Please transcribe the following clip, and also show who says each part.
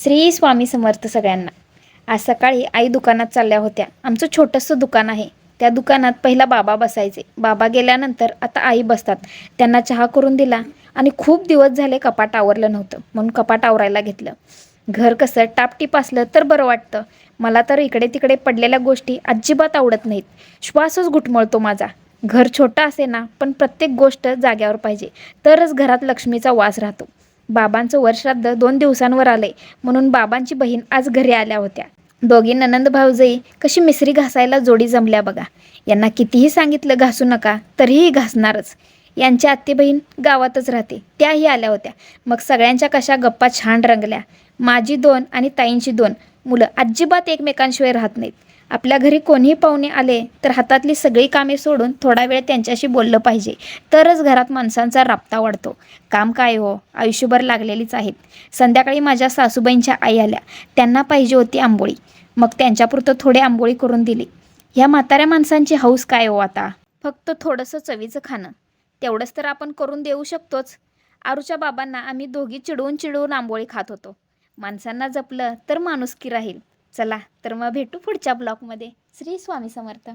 Speaker 1: श्री स्वामी समर्थ सगळ्यांना। आज सकाळी आई दुकानात चालल्या होत्या। आमचं छोटंसं दुकान आहे। त्या दुकानात पहिला बाबा बसायचे। बाबा गेल्यानंतर आता आई बसतात। त्यांना चहा करून दिला आणि खूप दिवस झाले कपाट आवरलं नव्हतं म्हणून कपाट आवरायला घेतलं। घर कसं टापटीप असलं तर बरं वाटतं। मला तर इकडे तिकडे पडलेल्या गोष्टी अजिबात आवडत नाहीत। श्वासच घुटमळतो माझा। घर छोटं असे ना पण प्रत्येक गोष्ट जाग्यावर पाहिजे तरच घरात लक्ष्मीचा वास राहतो। बाबांचं वर्षराद्ध 2 दिवसांवर आले म्हणून बाबांची बहीण आज घरी आल्या होत्या। दोघी ननंद भाऊजाई कशी मिसरी घासायला जोडी जमल्या बघा। यांना कितीही सांगितलं घासू नका तरीही घासणारच। यांची आत्ते बहीण गावातच राहते, त्याही आल्या होत्या। मग सगळ्यांच्या कशा गप्पा छान रंगल्या। माझी 2 आणि ताईंची 2 मुलं अजिबात एकमेकांशिवाय राहत नाहीत। आपल्या घरी कोणीही पाहुणे आले तर हातातली सगळी कामे सोडून थोडा वेळ त्यांच्याशी बोललं पाहिजे तरच घरात माणसांचा राबता वाढतो। काम काय हो, आयुष्यभर लागलेलीच आहेत। संध्याकाळी माझ्या सासूबाईंच्या आई आल्या। त्यांना पाहिजे होती आंबोळी, मग त्यांच्यापुरतं थोडी आंबोळी करून दिली। ह्या म्हाताऱ्या माणसांची हौस काय हो आता, फक्त थोडंसं चवीचं खाणं, तेवढंच तर आपण करून देऊ शकतोच। आरूच्या बाबांना आम्ही दोघी चिडवून चिडवून आंबोळी खात होतो। माणसांना जपलं तर माणुसकी राहील। चला तर मग भेटू पुढच्या ब्लॉगमध्ये। श्री स्वामी समर्थ।